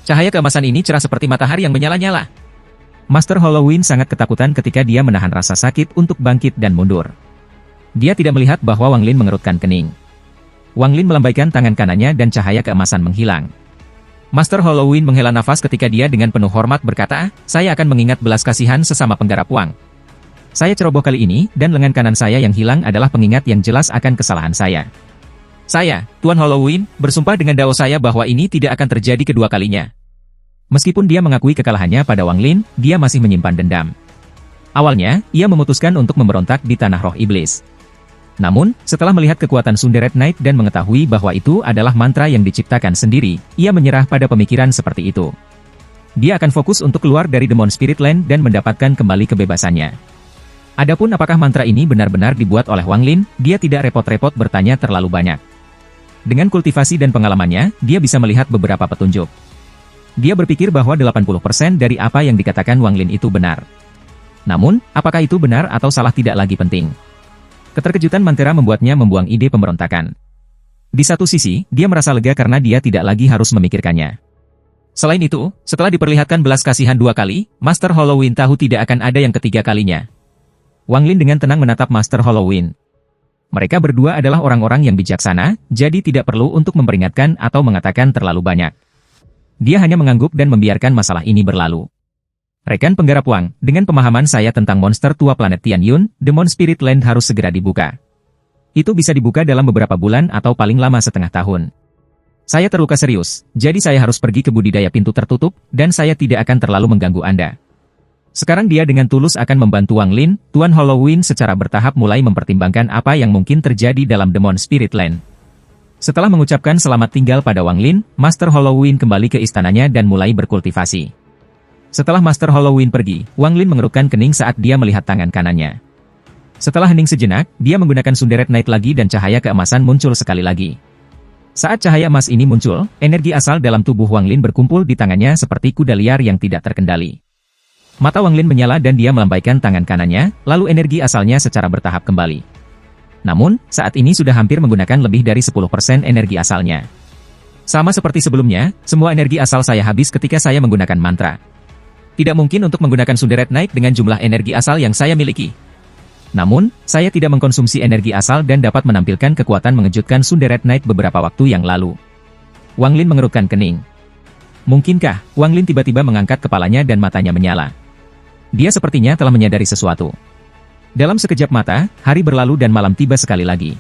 Cahaya keemasan ini cerah seperti matahari yang menyala-nyala. Master Halloween sangat ketakutan ketika dia menahan rasa sakit untuk bangkit dan mundur. Dia tidak melihat bahwa Wang Lin mengerutkan kening. Wang Lin melambaikan tangan kanannya dan cahaya keemasan menghilang. Master Halloween menghela nafas ketika dia dengan penuh hormat berkata, "Saya akan mengingat belas kasihan sesama penggarap Wang. Saya ceroboh kali ini, dan lengan kanan saya yang hilang adalah pengingat yang jelas akan kesalahan saya. Saya, Tuan Halloween, bersumpah dengan dao saya bahwa ini tidak akan terjadi kedua kalinya." Meskipun dia mengakui kekalahannya pada Wang Lin, dia masih menyimpan dendam. Awalnya, ia memutuskan untuk memberontak di Tanah Roh Iblis. Namun, setelah melihat kekuatan Sunderet Night dan mengetahui bahwa itu adalah mantra yang diciptakan sendiri, ia menyerah pada pemikiran seperti itu. Dia akan fokus untuk keluar dari Demon Spirit Land dan mendapatkan kembali kebebasannya. Adapun apakah mantra ini benar-benar dibuat oleh Wang Lin, dia tidak repot-repot bertanya terlalu banyak. Dengan kultivasi dan pengalamannya, dia bisa melihat beberapa petunjuk. Dia berpikir bahwa 80% dari apa yang dikatakan Wang Lin itu benar. Namun, apakah itu benar atau salah tidak lagi penting. Keterkejutan mantra membuatnya membuang ide pemberontakan. Di satu sisi, dia merasa lega karena dia tidak lagi harus memikirkannya. Selain itu, setelah diperlihatkan belas kasihan 2 kali, Master Halloween tahu tidak akan ada yang ketiga kalinya. Wang Lin dengan tenang menatap Master Halloween. Mereka berdua adalah orang-orang yang bijaksana, jadi tidak perlu untuk memperingatkan atau mengatakan terlalu banyak. Dia hanya mengangguk dan membiarkan masalah ini berlalu. Rekan penggarap Wang, dengan pemahaman saya tentang monster tua planet Tianyun, Demon Spirit Land harus segera dibuka. Itu bisa dibuka dalam beberapa bulan atau paling lama setengah tahun. Saya terluka serius, jadi saya harus pergi ke budidaya pintu tertutup, dan saya tidak akan terlalu mengganggu Anda. Sekarang dia dengan tulus akan membantu Wang Lin, Tuan Halloween secara bertahap mulai mempertimbangkan apa yang mungkin terjadi dalam Demon Spirit Land. Setelah mengucapkan selamat tinggal pada Wang Lin, Master Halloween kembali ke istananya dan mulai berkultivasi. Setelah Master Halloween pergi, Wang Lin mengerutkan kening saat dia melihat tangan kanannya. Setelah hening sejenak, dia menggunakan Sunderet Night lagi dan cahaya keemasan muncul sekali lagi. Saat cahaya emas ini muncul, energi asal dalam tubuh Wang Lin berkumpul di tangannya seperti kuda liar yang tidak terkendali. Mata Wang Lin menyala dan dia melambaikan tangan kanannya, lalu energi asalnya secara bertahap kembali. Namun, saat ini sudah hampir menggunakan lebih dari 10% energi asalnya. Sama seperti sebelumnya, semua energi asal saya habis ketika saya menggunakan mantra. Tidak mungkin untuk menggunakan Sunderet Night dengan jumlah energi asal yang saya miliki. Namun, saya tidak mengkonsumsi energi asal dan dapat menampilkan kekuatan mengejutkan Sunderet Night beberapa waktu yang lalu. Wang Lin mengerutkan kening. Mungkinkah, Wang Lin tiba-tiba mengangkat kepalanya dan matanya menyala. Dia sepertinya telah menyadari sesuatu. Dalam sekejap mata, hari berlalu dan malam tiba sekali lagi.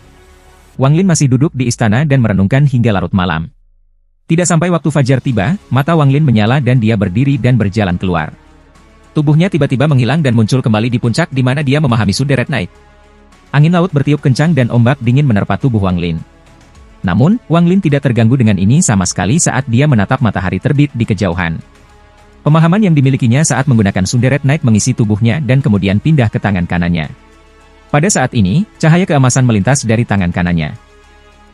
Wang Lin masih duduk di istana dan merenungkan hingga larut malam. Tidak sampai waktu fajar tiba, mata Wang Lin menyala dan dia berdiri dan berjalan keluar. Tubuhnya tiba-tiba menghilang dan muncul kembali di puncak di mana dia memahami Sunderet Night. Angin laut bertiup kencang dan ombak dingin menerpa tubuh Wang Lin. Namun, Wang Lin tidak terganggu dengan ini sama sekali saat dia menatap matahari terbit di kejauhan. Pemahaman yang dimilikinya saat menggunakan Sunderet Night mengisi tubuhnya dan kemudian pindah ke tangan kanannya. Pada saat ini, cahaya keemasan melintas dari tangan kanannya.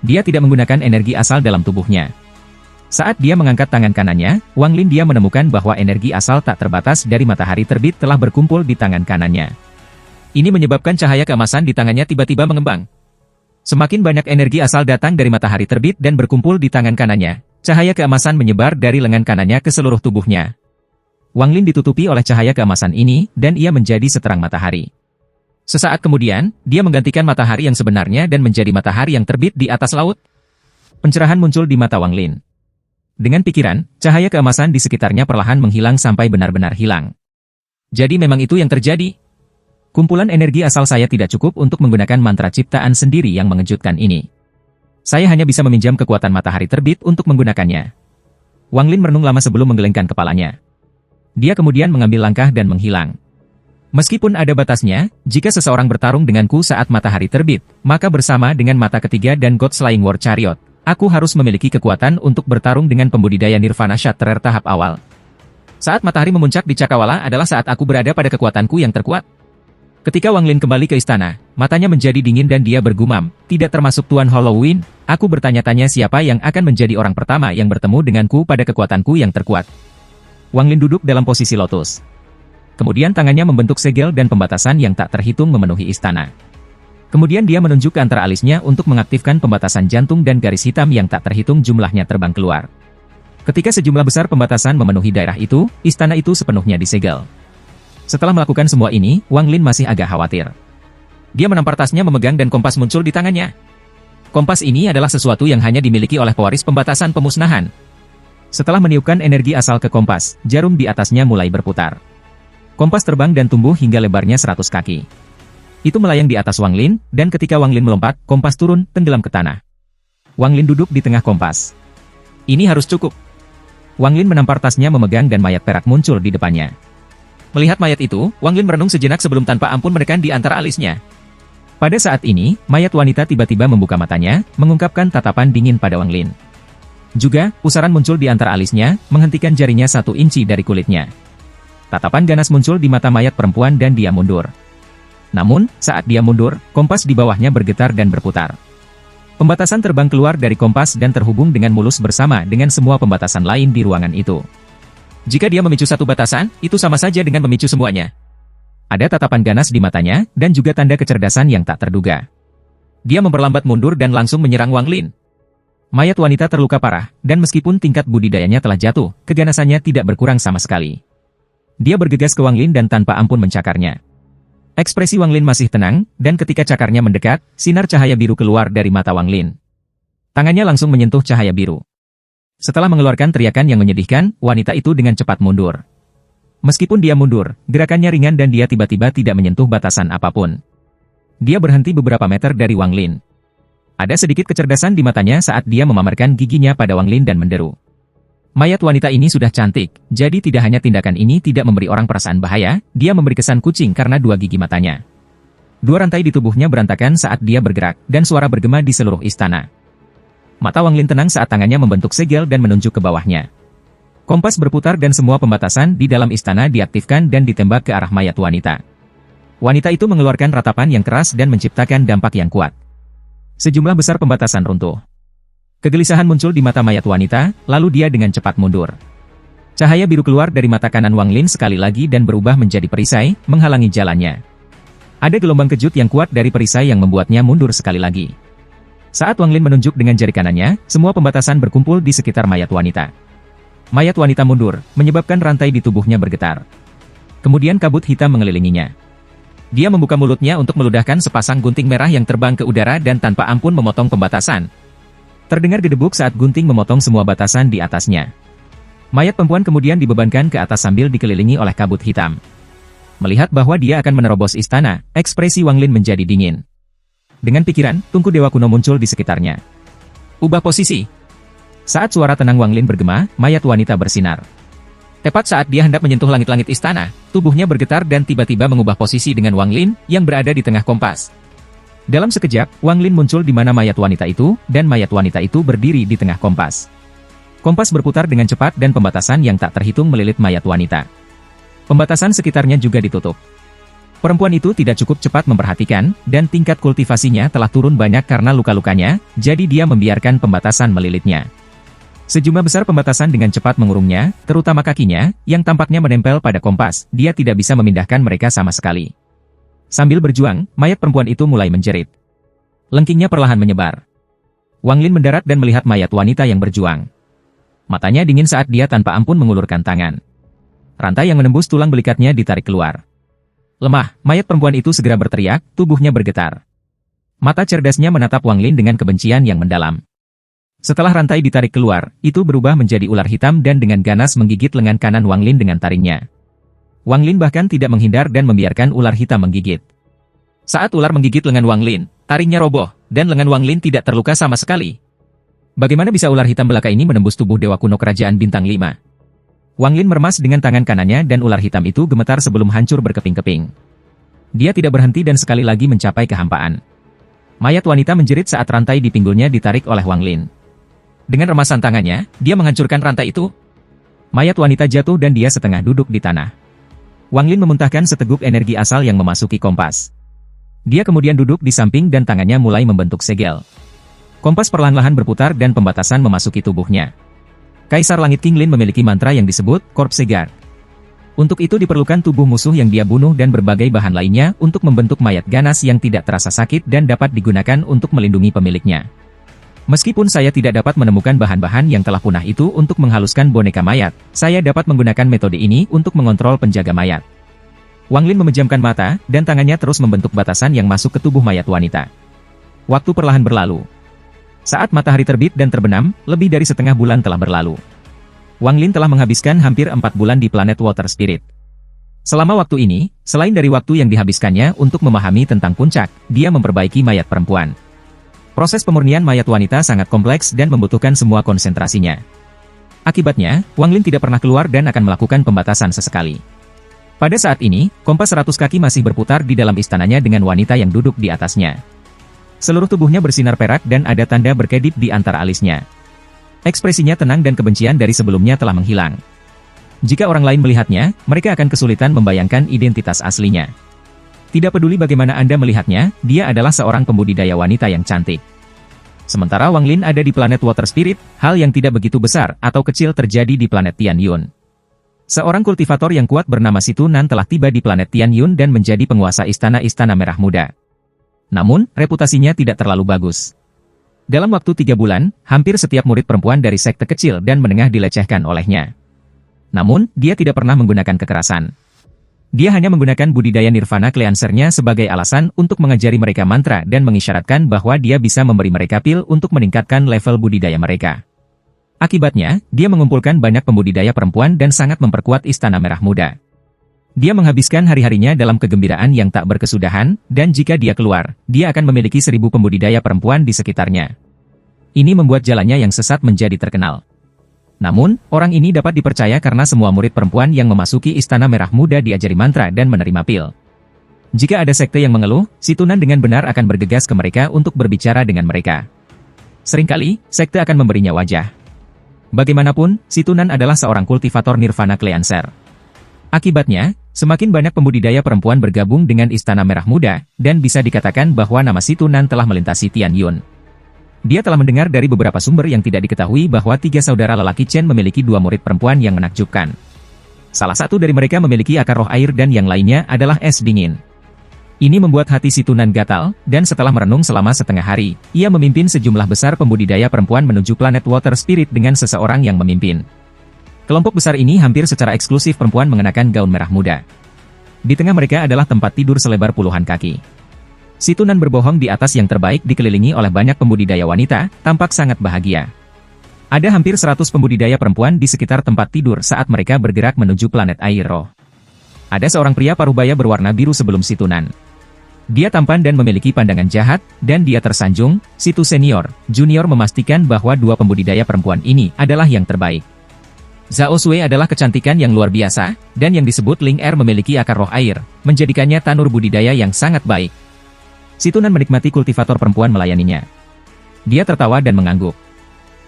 Dia tidak menggunakan energi asal dalam tubuhnya. Saat dia mengangkat tangan kanannya, Wang Lin dia menemukan bahwa energi asal tak terbatas dari matahari terbit telah berkumpul di tangan kanannya. Ini menyebabkan cahaya keemasan di tangannya tiba-tiba mengembang. Semakin banyak energi asal datang dari matahari terbit dan berkumpul di tangan kanannya, cahaya keemasan menyebar dari lengan kanannya ke seluruh tubuhnya. Wang Lin ditutupi oleh cahaya keemasan ini, dan ia menjadi seterang matahari. Sesaat kemudian, dia menggantikan matahari yang sebenarnya dan menjadi matahari yang terbit di atas laut. Pencerahan muncul di mata Wang Lin. Dengan pikiran, cahaya keemasan di sekitarnya perlahan menghilang sampai benar-benar hilang. Jadi memang itu yang terjadi. Kumpulan energi asal saya tidak cukup untuk menggunakan mantra ciptaan sendiri yang mengejutkan ini. Saya hanya bisa meminjam kekuatan matahari terbit untuk menggunakannya. Wang Lin merenung lama sebelum menggelengkan kepalanya. Dia kemudian mengambil langkah dan menghilang. Meskipun ada batasnya, jika seseorang bertarung denganku saat matahari terbit, maka bersama dengan mata ketiga dan God Slaying War Chariot, aku harus memiliki kekuatan untuk bertarung dengan pembudidaya Nirvana Shatterer tahap awal. Saat matahari memuncak di Cakrawala adalah saat aku berada pada kekuatanku yang terkuat. Ketika Wang Lin kembali ke istana, matanya menjadi dingin dan dia bergumam, tidak termasuk Tuan Halloween, aku bertanya-tanya siapa yang akan menjadi orang pertama yang bertemu denganku pada kekuatanku yang terkuat. Wang Lin duduk dalam posisi lotus. Kemudian tangannya membentuk segel dan pembatasan yang tak terhitung memenuhi istana. Kemudian dia menunjuk ke antara alisnya untuk mengaktifkan pembatasan jantung dan garis hitam yang tak terhitung jumlahnya terbang keluar. Ketika sejumlah besar pembatasan memenuhi daerah itu, istana itu sepenuhnya disegel. Setelah melakukan semua ini, Wang Lin masih agak khawatir. Dia menampar tasnya memegang dan kompas muncul di tangannya. Kompas ini adalah sesuatu yang hanya dimiliki oleh pewaris pembatasan pemusnahan. Setelah meniupkan energi asal ke kompas, jarum di atasnya mulai berputar. Kompas terbang dan tumbuh hingga lebarnya 100 kaki. Itu melayang di atas Wang Lin, dan ketika Wang Lin melompat, kompas turun, tenggelam ke tanah. Wang Lin duduk di tengah kompas. Ini harus cukup. Wang Lin menampar tasnya memegang dan mayat perak muncul di depannya. Melihat mayat itu, Wang Lin merenung sejenak sebelum tanpa ampun menekan di antara alisnya. Pada saat ini, mayat wanita tiba-tiba membuka matanya, mengungkapkan tatapan dingin pada Wang Lin. Juga, pusaran muncul di antara alisnya, menghentikan jarinya 1 inci dari kulitnya. Tatapan ganas muncul di mata mayat perempuan dan dia mundur. Namun, saat dia mundur, kompas di bawahnya bergetar dan berputar. Pembatasan terbang keluar dari kompas dan terhubung dengan mulus bersama dengan semua pembatasan lain di ruangan itu. Jika dia memicu satu batasan, itu sama saja dengan memicu semuanya. Ada tatapan ganas di matanya, dan juga tanda kecerdasan yang tak terduga. Dia memperlambat mundur dan langsung menyerang Wang Lin. Mayat wanita terluka parah, dan meskipun tingkat budidayanya telah jatuh, keganasannya tidak berkurang sama sekali. Dia bergegas ke Wang Lin dan tanpa ampun mencakarnya. Ekspresi Wang Lin masih tenang, dan ketika cakarnya mendekat, sinar cahaya biru keluar dari mata Wang Lin. Tangannya langsung menyentuh cahaya biru. Setelah mengeluarkan teriakan yang menyedihkan, wanita itu dengan cepat mundur. Meskipun dia mundur, gerakannya ringan dan dia tiba-tiba tidak menyentuh batasan apapun. Dia berhenti beberapa meter dari Wang Lin. Ada sedikit kecerdasan di matanya saat dia memamerkan giginya pada Wang Lin dan menderu. Mayat wanita ini sudah cantik, jadi tidak hanya tindakan ini tidak memberi orang perasaan bahaya, dia memberi kesan kucing karena 2 gigi matanya. 2 rantai di tubuhnya berantakan saat dia bergerak, dan suara bergema di seluruh istana. Mata Wang Lin tenang saat tangannya membentuk segel dan menunjuk ke bawahnya. Kompas berputar dan semua pembatasan di dalam istana diaktifkan dan ditembak ke arah mayat wanita. Wanita itu mengeluarkan ratapan yang keras dan menciptakan dampak yang kuat. Sejumlah besar pembatasan runtuh. Kegelisahan muncul di mata mayat wanita, lalu dia dengan cepat mundur. Cahaya biru keluar dari mata kanan Wang Lin sekali lagi dan berubah menjadi perisai, menghalangi jalannya. Ada gelombang kejut yang kuat dari perisai yang membuatnya mundur sekali lagi. Saat Wang Lin menunjuk dengan jari kanannya, semua pembatasan berkumpul di sekitar mayat wanita. Mayat wanita mundur, menyebabkan rantai di tubuhnya bergetar. Kemudian kabut hitam mengelilinginya. Dia membuka mulutnya untuk meludahkan sepasang gunting merah yang terbang ke udara dan tanpa ampun memotong pembatasan. Terdengar gedebuk saat gunting memotong semua batasan di atasnya. Mayat perempuan kemudian dibebankan ke atas sambil dikelilingi oleh kabut hitam. Melihat bahwa dia akan menerobos istana, ekspresi Wang Lin menjadi dingin. Dengan pikiran, tungku dewa kuno muncul di sekitarnya. Ubah posisi. Saat suara tenang Wang Lin bergema, mayat wanita bersinar. Tepat saat dia hendak menyentuh langit-langit istana, tubuhnya bergetar dan tiba-tiba mengubah posisi dengan Wang Lin, yang berada di tengah kompas. Dalam sekejap, Wang Lin muncul di mana mayat wanita itu, dan mayat wanita itu berdiri di tengah kompas. Kompas berputar dengan cepat dan pembatasan yang tak terhitung melilit mayat wanita. Pembatasan sekitarnya juga ditutup. Perempuan itu tidak cukup cepat memperhatikan, dan tingkat kultivasinya telah turun banyak karena luka-lukanya, jadi dia membiarkan pembatasan melilitnya. Sejumlah besar pembatasan dengan cepat mengurungnya, terutama kakinya, yang tampaknya menempel pada kompas, dia tidak bisa memindahkan mereka sama sekali. Sambil berjuang, mayat perempuan itu mulai menjerit. Lengkingnya perlahan menyebar. Wang Lin mendarat dan melihat mayat wanita yang berjuang. Matanya dingin saat dia tanpa ampun mengulurkan tangan. Rantai yang menembus tulang belikatnya ditarik keluar. Lemah, mayat perempuan itu segera berteriak, tubuhnya bergetar. Mata cerdasnya menatap Wang Lin dengan kebencian yang mendalam. Setelah rantai ditarik keluar, itu berubah menjadi ular hitam dan dengan ganas menggigit lengan kanan Wang Lin dengan taringnya. Wang Lin bahkan tidak menghindar dan membiarkan ular hitam menggigit. Saat ular menggigit lengan Wang Lin, taringnya roboh, dan lengan Wang Lin tidak terluka sama sekali. Bagaimana bisa ular hitam belaka ini menembus tubuh dewa kuno kerajaan bintang 5? Wang Lin meremas dengan tangan kanannya dan ular hitam itu gemetar sebelum hancur berkeping-keping. Dia tidak berhenti dan sekali lagi mencapai kehampaan. Mayat wanita menjerit saat rantai di pinggulnya ditarik oleh Wang Lin. Dengan remasan tangannya, dia menghancurkan rantai itu. Mayat wanita jatuh dan dia setengah duduk di tanah. Wang Lin memuntahkan seteguk energi asal yang memasuki kompas. Dia kemudian duduk di samping dan tangannya mulai membentuk segel. Kompas perlahan-lahan berputar dan pembatasan memasuki tubuhnya. Kaisar Langit King Lin memiliki mantra yang disebut Corpse Guard. Untuk itu diperlukan tubuh musuh yang dia bunuh dan berbagai bahan lainnya untuk membentuk mayat ganas yang tidak terasa sakit dan dapat digunakan untuk melindungi pemiliknya. Meskipun saya tidak dapat menemukan bahan-bahan yang telah punah itu untuk menghaluskan boneka mayat, saya dapat menggunakan metode ini untuk mengontrol penjaga mayat. Wang Lin memejamkan mata, dan tangannya terus membentuk batasan yang masuk ke tubuh mayat wanita. Waktu perlahan berlalu. Saat matahari terbit dan terbenam, lebih dari setengah bulan telah berlalu. Wang Lin telah menghabiskan hampir 4 bulan di planet Water Spirit. Selama waktu ini, selain dari waktu yang dihabiskannya untuk memahami tentang puncak, dia memperbaiki mayat perempuan. Proses pemurnian mayat wanita sangat kompleks dan membutuhkan semua konsentrasinya. Akibatnya, Wang Lin tidak pernah keluar dan akan melakukan pembatasan sesekali. Pada saat ini, kompas 100 kaki masih berputar di dalam istananya dengan wanita yang duduk di atasnya. Seluruh tubuhnya bersinar perak dan ada tanda berkedip di antara alisnya. Ekspresinya tenang dan kebencian dari sebelumnya telah menghilang. Jika orang lain melihatnya, mereka akan kesulitan membayangkan identitas aslinya. Tidak peduli bagaimana Anda melihatnya, dia adalah seorang pembudidaya wanita yang cantik. Sementara Wang Lin ada di planet Water Spirit, hal yang tidak begitu besar atau kecil terjadi di planet Tian Yun. Seorang kultivator yang kuat bernama Situ Nan telah tiba di planet Tian Yun dan menjadi penguasa istana-istana merah muda. Namun, reputasinya tidak terlalu bagus. Dalam waktu 3 bulan, hampir setiap murid perempuan dari sekte kecil dan menengah dilecehkan olehnya. Namun, dia tidak pernah menggunakan kekerasan. Dia hanya menggunakan budidaya nirvana cleanser-nya sebagai alasan untuk mengajari mereka mantra dan mengisyaratkan bahwa dia bisa memberi mereka pil untuk meningkatkan level budidaya mereka. Akibatnya, dia mengumpulkan banyak pembudidaya perempuan dan sangat memperkuat Istana Merah Muda. Dia menghabiskan hari-harinya dalam kegembiraan yang tak berkesudahan, dan jika dia keluar, dia akan memiliki 1000 pembudidaya perempuan di sekitarnya. Ini membuat jalannya yang sesat menjadi terkenal. Namun, orang ini dapat dipercaya karena semua murid perempuan yang memasuki Istana Merah Muda diajari mantra dan menerima pil. Jika ada sekte yang mengeluh, Situ Nan dengan benar akan bergegas ke mereka untuk berbicara dengan mereka. Seringkali, sekte akan memberinya wajah. Bagaimanapun, si Tunan adalah seorang kultivator Nirvana Cleanser. Akibatnya, semakin banyak pembudidaya perempuan bergabung dengan Istana Merah Muda, dan bisa dikatakan bahwa nama si Tunan telah melintasi Tian Yun. Dia telah mendengar dari beberapa sumber yang tidak diketahui bahwa 3 saudara lelaki Chen memiliki 2 murid perempuan yang menakjubkan. Salah satu dari mereka memiliki akar roh air dan yang lainnya adalah es dingin. Ini membuat hati si Tunan gatal, dan setelah merenung selama setengah hari, ia memimpin sejumlah besar pembudidaya perempuan menuju planet Water Spirit dengan seseorang yang memimpin. Kelompok besar ini hampir secara eksklusif perempuan mengenakan gaun merah muda. Di tengah mereka adalah tempat tidur selebar puluhan kaki. Si Tunan berbohong di atas yang terbaik dikelilingi oleh banyak pembudidaya wanita, tampak sangat bahagia. Ada hampir 100 pembudidaya perempuan di sekitar tempat tidur saat mereka bergerak menuju planet air roh. Ada seorang pria parubaya berwarna biru sebelum si Tunan. Dia tampan dan memiliki pandangan jahat, dan dia tersanjung. Situ senior, junior memastikan bahwa 2 pembudidaya perempuan ini adalah yang terbaik. Zhao Sui adalah kecantikan yang luar biasa, dan yang disebut Ling Er memiliki akar roh air, menjadikannya tanur budidaya yang sangat baik. Si Tunan menikmati kultivator perempuan melayaninya. Dia tertawa dan mengangguk.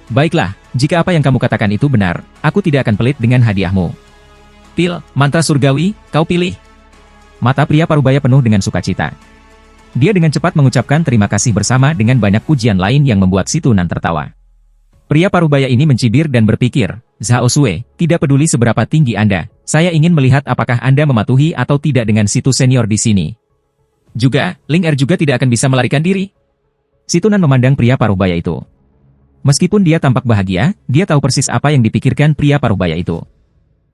Baiklah, jika apa yang kamu katakan itu benar, aku tidak akan pelit dengan hadiahmu. Pil, mantra surgawi, kau pilih. Mata pria parubaya penuh dengan sukacita. Dia dengan cepat mengucapkan terima kasih bersama dengan banyak pujian lain yang membuat si Tunan tertawa. Pria parubaya ini mencibir dan berpikir, Zhao Sui, tidak peduli seberapa tinggi Anda, saya ingin melihat apakah Anda mematuhi atau tidak dengan situ senior di sini. Juga, Ling Er juga tidak akan bisa melarikan diri. Si Tunan memandang pria parubaya itu. Meskipun dia tampak bahagia, dia tahu persis apa yang dipikirkan pria parubaya itu.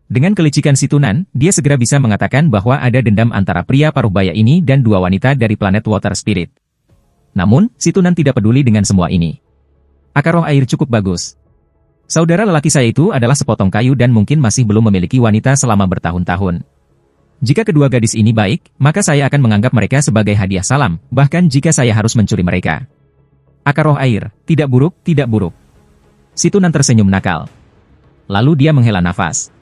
Dengan kelicikan si Tunan, dia segera bisa mengatakan bahwa ada dendam antara pria parubaya ini dan 2 wanita dari planet Water Spirit. Namun, si Tunan tidak peduli dengan semua ini. Akar roh air cukup bagus. Saudara lelaki saya itu adalah sepotong kayu dan mungkin masih belum memiliki wanita selama bertahun-tahun. Jika kedua gadis ini baik, maka saya akan menganggap mereka sebagai hadiah salam, bahkan jika saya harus mencuri mereka. Akar roh air, tidak buruk, tidak buruk. Si Tunan tersenyum nakal. Lalu dia menghela nafas.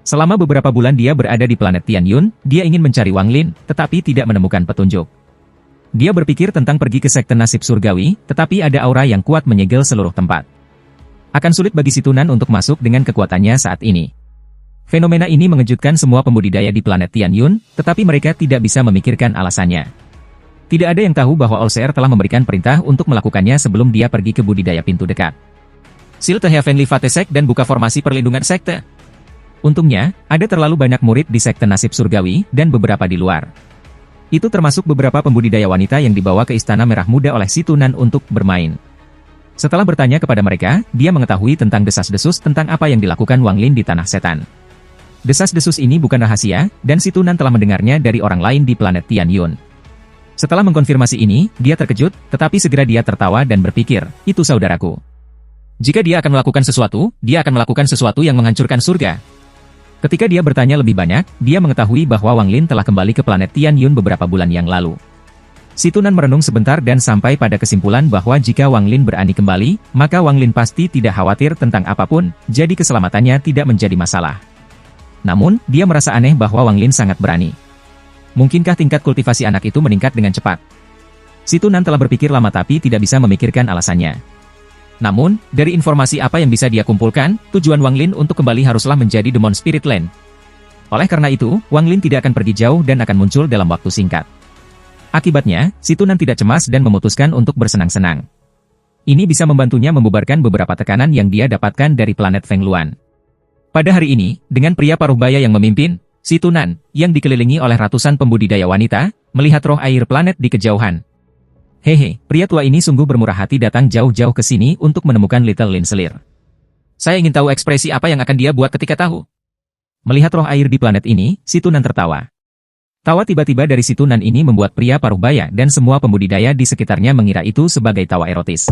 Selama beberapa bulan dia berada di planet Tian Yun, dia ingin mencari Wang Lin, tetapi tidak menemukan petunjuk. Dia berpikir tentang pergi ke sekte nasib surgawi, tetapi ada aura yang kuat menyegel seluruh tempat. Akan sulit bagi si Tunan untuk masuk dengan kekuatannya saat ini. Fenomena ini mengejutkan semua pembudidaya di planet Tian Yun, tetapi mereka tidak bisa memikirkan alasannya. Tidak ada yang tahu bahwa Olseer telah memberikan perintah untuk melakukannya sebelum dia pergi ke budidaya pintu dekat. Seal the Heavenly Fatesek dan buka formasi perlindungan sekte. Untungnya, ada terlalu banyak murid di sekte nasib surgawi, dan beberapa di luar. Itu termasuk beberapa pembudidaya wanita yang dibawa ke Istana Merah Muda oleh si Tunan untuk bermain. Setelah bertanya kepada mereka, dia mengetahui tentang desas-desus tentang apa yang dilakukan Wang Lin di Tanah Setan. Desas-desus ini bukan rahasia, dan si Tunan telah mendengarnya dari orang lain di planet Tian Yun. Setelah mengkonfirmasi ini, dia terkejut, tetapi segera dia tertawa dan berpikir, itu saudaraku. Jika dia akan melakukan sesuatu, dia akan melakukan sesuatu yang menghancurkan surga. Ketika dia bertanya lebih banyak, dia mengetahui bahwa Wang Lin telah kembali ke planet Tian Yun beberapa bulan yang lalu. Si Tunan merenung sebentar dan sampai pada kesimpulan bahwa jika Wang Lin berani kembali, maka Wang Lin pasti tidak khawatir tentang apapun, jadi keselamatannya tidak menjadi masalah. Namun, dia merasa aneh bahwa Wang Lin sangat berani. Mungkinkah tingkat kultivasi anak itu meningkat dengan cepat? Si Tunan telah berpikir lama tapi tidak bisa memikirkan alasannya. Namun, dari informasi apa yang bisa dia kumpulkan, tujuan Wang Lin untuk kembali haruslah menjadi Demon Spirit Land. Oleh karena itu, Wang Lin tidak akan pergi jauh dan akan muncul dalam waktu singkat. Akibatnya, si Tunan tidak cemas dan memutuskan untuk bersenang-senang. Ini bisa membantunya membubarkan beberapa tekanan yang dia dapatkan dari planet Feng Luan. Pada hari ini, dengan pria paruhbaya yang memimpin, si Tunan, yang dikelilingi oleh ratusan pembudidaya wanita, melihat roh air planet di kejauhan. Hehe, pria tua ini sungguh bermurah hati datang jauh-jauh ke sini untuk menemukan Little Lin Selir. Saya ingin tahu ekspresi apa yang akan dia buat ketika tahu. Melihat roh air di planet ini, si Tunan tertawa. Tawa tiba-tiba dari si Tunan ini membuat pria paruhbaya dan semua pembudidaya di sekitarnya mengira itu sebagai tawa erotis.